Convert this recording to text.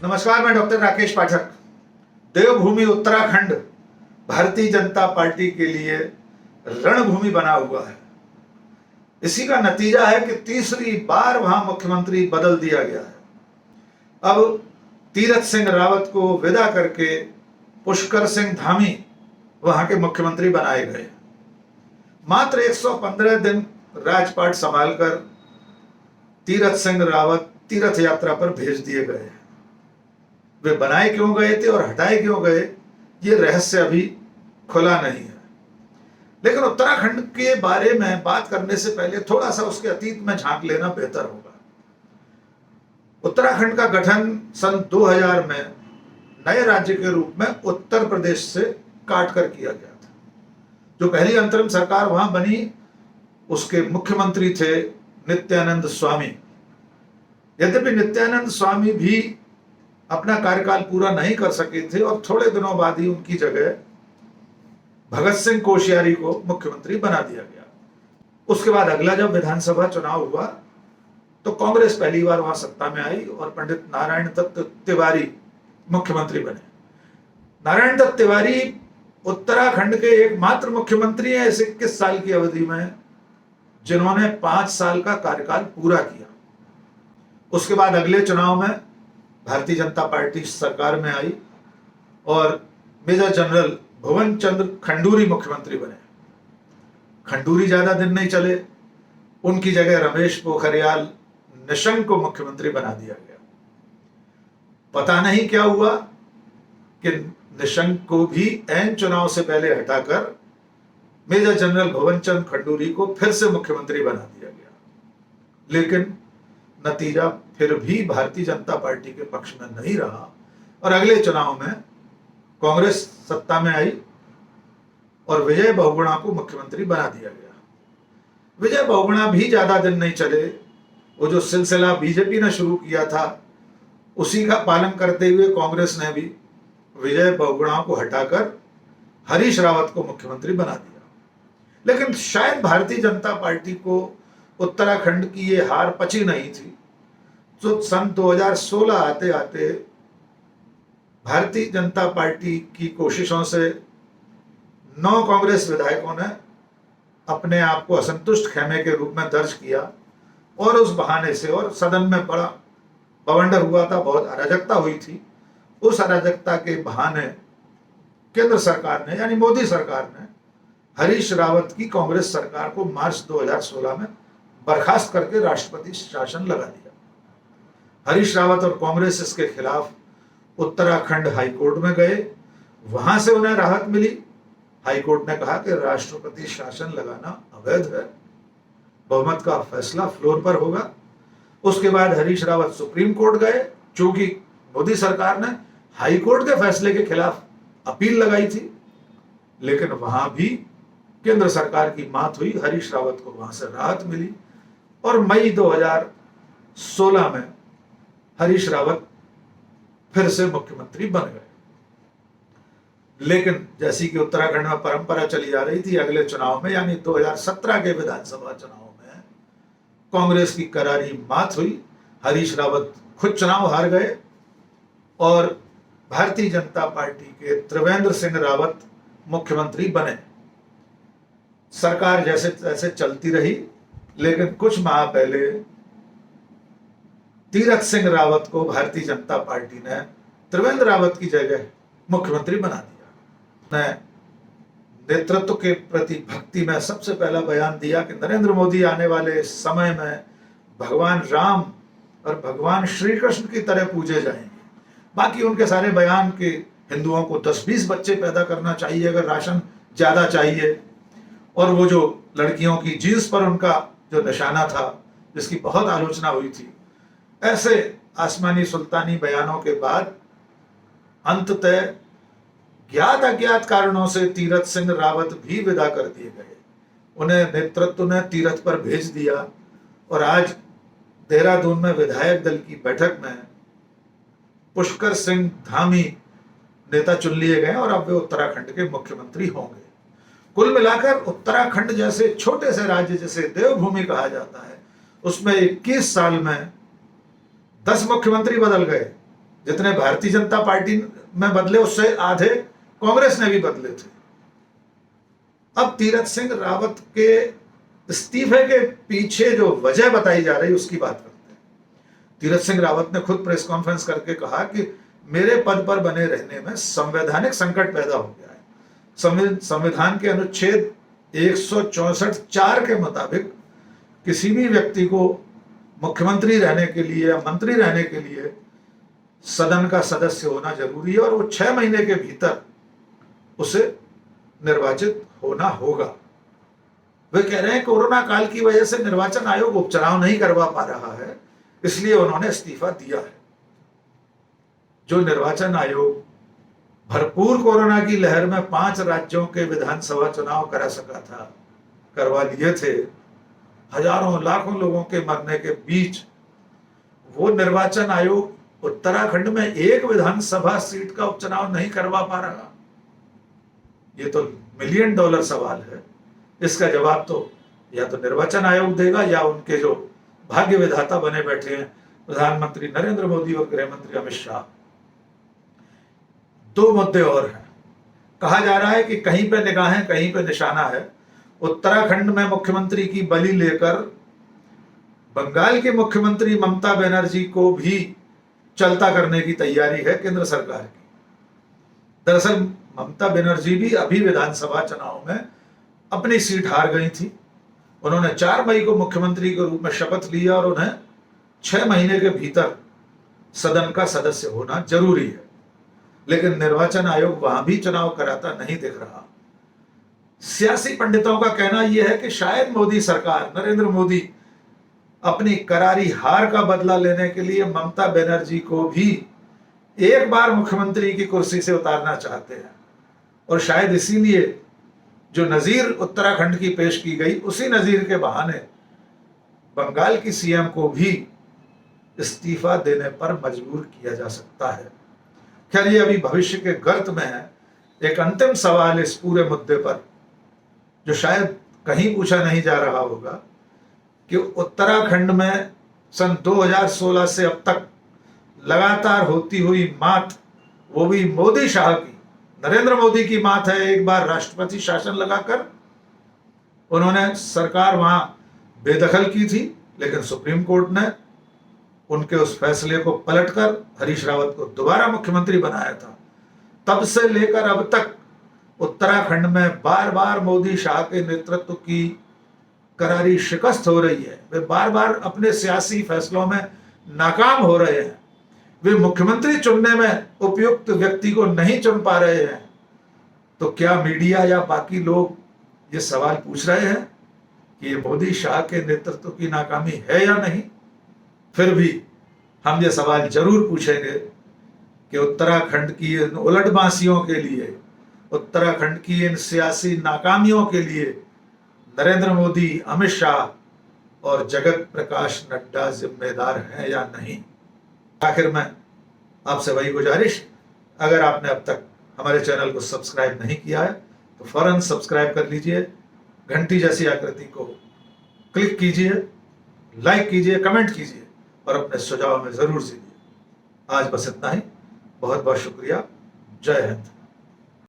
नमस्कार, मैं डॉक्टर राकेश पाठक। देवभूमि उत्तराखंड भारतीय जनता पार्टी के लिए रणभूमि बना हुआ है। इसी का नतीजा है कि तीसरी बार वहां मुख्यमंत्री बदल दिया गया है। अब तीरथ सिंह रावत को विदा करके पुष्कर सिंह धामी वहां के मुख्यमंत्री बनाए गए। मात्र 115 दिन राजपाट संभालकर तीरथ सिंह रावत तीर्थ यात्रा पर भेज दिए गए। वे बनाए क्यों गए थे और हटाए क्यों गए, ये रहस्य अभी खुला नहीं है। लेकिन उत्तराखंड के बारे में बात करने से पहले थोड़ा सा उसके अतीत में झांक लेना बेहतर होगा। उत्तराखंड का गठन सन 2000 में नए राज्य के रूप में उत्तर प्रदेश से काट कर किया गया था। जो पहली अंतरिम सरकार वहां बनी, उसके मुख्यमंत्री थे नित्यानंद स्वामी। यद्यपि नित्यानंद स्वामी भी अपना कार्यकाल पूरा नहीं कर सके थे और थोड़े दिनों बाद ही उनकी जगह भगत सिंह कोश्यारी को मुख्यमंत्री बना दिया गया। उसके बाद अगला जब विधानसभा चुनाव हुआ तो कांग्रेस पहली बार वहां सत्ता में आई और पंडित नारायण दत्त तिवारी मुख्यमंत्री बने। नारायण दत्त तिवारी उत्तराखंड के एकमात्र मुख्यमंत्री हैं इस 21 साल की अवधि में जिन्होंने 5 साल का कार्यकाल पूरा किया। उसके बाद अगले चुनाव में भारतीय जनता पार्टी सरकार में आई और मेजर जनरल भुवन चंद्र खंडूरी मुख्यमंत्री बने। खंडूरी ज्यादा दिन नहीं चले, उनकी जगह रमेश पोखरियाल निशंक को मुख्यमंत्री बना दिया गया। पता नहीं क्या हुआ कि निशंक को भी ऐन चुनाव से पहले हटाकर मेजर जनरल भुवन चंद्र खंडूरी को फिर से मुख्यमंत्री बना दिया गया। लेकिन नतीजा फिर भी भारतीय जनता पार्टी के पक्ष में नहीं रहा और अगले चुनाव में कांग्रेस सत्ता में आई और विजय बहुगुणा को मुख्यमंत्री बना दिया गया। विजय बहुगुणा भी ज्यादा दिन नहीं चले। वो जो सिलसिला बीजेपी ने शुरू किया था उसी का पालन करते हुए कांग्रेस ने भी विजय बहुगुणा को हटाकर हरीश रावत को मुख्यमंत्री बना दिया। लेकिन शायद भारतीय जनता पार्टी को उत्तराखंड की ये हार पची नहीं थी। तो सन 2016 आते आते भारतीय जनता पार्टी की कोशिशों से 9 कांग्रेस विधायकों ने अपने आप को असंतुष्ट खेमे के रूप में दर्ज किया और उस बहाने से, और सदन में बड़ा बवंडर हुआ था, बहुत अराजकता हुई थी। उस अराजकता के बहाने केंद्र सरकार ने यानी मोदी सरकार ने हरीश रावत की कांग्रेस सरकार को मार्च 2016 में बर्खास्त करके राष्ट्रपति शासन लगा दिया। हरीश रावत और कांग्रेस इसके खिलाफ उत्तराखंड हाईकोर्ट में गए। वहां से उन्हें राहत मिली। हाईकोर्ट ने कहा कि राष्ट्रपति शासन लगाना अवैध है, बहुमत का फैसला फ्लोर पर होगा। उसके बाद हरीश रावत सुप्रीम कोर्ट गए, चूंकि मोदी सरकार ने हाईकोर्ट के फैसले के खिलाफ अपील लगाई थी। लेकिन वहां भी केंद्र सरकार की मात हुई, हरीश रावत को वहां से राहत मिली और मई 2016 में हरीश रावत फिर से मुख्यमंत्री बन गए। लेकिन जैसी कि उत्तराखंड में परंपरा चली आ रही थी, अगले चुनाव में यानी 2017 के विधानसभा चुनाव में कांग्रेस की करारी मात हुई। हरीश रावत खुद चुनाव हार गए और भारतीय जनता पार्टी के त्रिवेंद्र सिंह रावत मुख्यमंत्री बने। सरकार जैसे तैसे चलती रही, लेकिन कुछ माह पहले तीरथ सिंह रावत को भारतीय जनता पार्टी ने त्रिवेंद्र रावत की जगह मुख्यमंत्री बना दिया। ने नेतृत्व के प्रति भक्ति में सबसे पहला बयान दिया कि नरेंद्र मोदी आने वाले समय में भगवान राम और भगवान श्री कृष्ण की तरह पूजे जाएंगे। बाकी उनके सारे बयान के हिंदुओं को 10-20 बच्चे पैदा करना चाहिए अगर राशन ज्यादा चाहिए, और वो जो लड़कियों की जींस पर उनका जो निशाना था जिसकी बहुत आलोचना हुई थी, ऐसे आसमानी सुल्तानी बयानों के बाद अंततः ज्ञात अज्ञात कारणों से तीरथ सिंह रावत भी विदा कर दिए गए। उन्हें नेतृत्व ने तीरथ पर भेज दिया और आज देहरादून में विधायक दल की बैठक में पुष्कर सिंह धामी नेता चुन लिए गए और अब वे उत्तराखंड के मुख्यमंत्री होंगे। कुल मिलाकर उत्तराखंड जैसे छोटे से राज्य जिसे देवभूमि कहा जाता है, उसमें 21 साल में 10 मुख्यमंत्री बदल गए, जितने भारतीय जनता पार्टी में बदले उससे आधे कांग्रेस ने भी बदले थे। अब तीरथ सिंह रावत के इस्तीफे के पीछे जो वजह बताई जा रही उसकी बात करते हैं। तीरथ सिंह रावत ने खुद प्रेस कॉन्फ्रेंस करके कहा कि मेरे पद पर बने रहने में संवैधानिक संकट पैदा हो गया है। संविधान के अनुच्छेद 164(4) के मुताबिक किसी भी व्यक्ति को मुख्यमंत्री रहने के लिए या मंत्री रहने के लिए सदन का सदस्य होना जरूरी है और वो 6 महीने के भीतर उसे निर्वाचित होना होगा। वे कह रहे हैं कोरोना काल की वजह से निर्वाचन आयोग उपचुनाव नहीं करवा पा रहा है, इसलिए उन्होंने इस्तीफा दिया है। जो निर्वाचन आयोग भरपूर कोरोना की लहर में 5 राज्यों के विधानसभा चुनाव करा सका था, करवा लिए थे, हजारों लाखों लोगों के मरने के बीच, वो निर्वाचन आयोग उत्तराखंड में एक विधानसभा सीट का उपचुनाव नहीं करवा पा रहा। ये तो $1 मिलियन सवाल है। इसका जवाब तो या तो निर्वाचन आयोग देगा या उनके जो भाग्य विधाता बने बैठे हैं प्रधानमंत्री नरेंद्र मोदी और गृह मंत्री अमित शाह। 2 मुद्दे और हैं। कहा जा रहा है कि कहीं पे निगाहें कहीं पे निशाना है। उत्तराखंड में मुख्यमंत्री की बलि लेकर बंगाल के मुख्यमंत्री ममता बनर्जी को भी चलता करने की तैयारी है केंद्र सरकार की। दरअसल ममता बनर्जी भी अभी विधानसभा चुनाव में अपनी सीट हार गई थी। उन्होंने 4 मई को मुख्यमंत्री के रूप में शपथ लिया और उन्हें 6 महीने के भीतर सदन का सदस्य होना जरूरी है, लेकिन निर्वाचन आयोग वहां भी चुनाव कराता नहीं दिख रहा। सियासी पंडितों का कहना यह है कि शायद मोदी सरकार, नरेंद्र मोदी अपनी करारी हार का बदला लेने के लिए ममता बनर्जी को भी एक बार मुख्यमंत्री की कुर्सी से उतारना चाहते हैं और शायद इसीलिए जो नजीर उत्तराखंड की पेश की गई उसी नजीर के बहाने बंगाल की सीएम को भी इस्तीफा देने पर मजबूर किया जा सकता है। खैर ये अभी भविष्य के गर्त में है। एक अंतिम सवाल इस पूरे मुद्दे पर जो शायद कहीं पूछा नहीं जा रहा होगा कि उत्तराखंड में सन 2016 से अब तक लगातार होती हुई मात, वो भी मोदी शाह की, नरेंद्र मोदी की मात है। एक बार राष्ट्रपति शासन लगाकर उन्होंने सरकार वहां बेदखल की थी, लेकिन सुप्रीम कोर्ट ने उनके उस फैसले को पलटकर हरीश रावत को दोबारा मुख्यमंत्री बनाया था। तब से लेकर अब तक उत्तराखंड में बार बार मोदी शाह के नेतृत्व की करारी शिकस्त हो रही है। वे बार बार अपने सियासी फैसलों में नाकाम हो रहे हैं। वे मुख्यमंत्री चुनने में उपयुक्त व्यक्ति को नहीं चुन पा रहे हैं। तो क्या मीडिया या बाकी लोग ये सवाल पूछ रहे हैं कि ये मोदी शाह के नेतृत्व की नाकामी है या नहीं? फिर भी हम ये सवाल जरूर पूछेंगे कि उत्तराखंड की इन उलटबांसियों के लिए, उत्तराखंड की इन सियासी नाकामियों के लिए नरेंद्र मोदी, अमित शाह और जगत प्रकाश नड्डा जिम्मेदार हैं या नहीं। आखिर में आपसे वही गुजारिश, अगर आपने अब तक हमारे चैनल को सब्सक्राइब नहीं किया है तो फौरन सब्सक्राइब कर लीजिए, घंटी जैसी आकृति को क्लिक कीजिए, लाइक कीजिए, कमेंट कीजिए और अपने सुझाव में जरूर दीजिए। आज बस इतना ही। बहुत बहुत शुक्रिया। जय हिंद।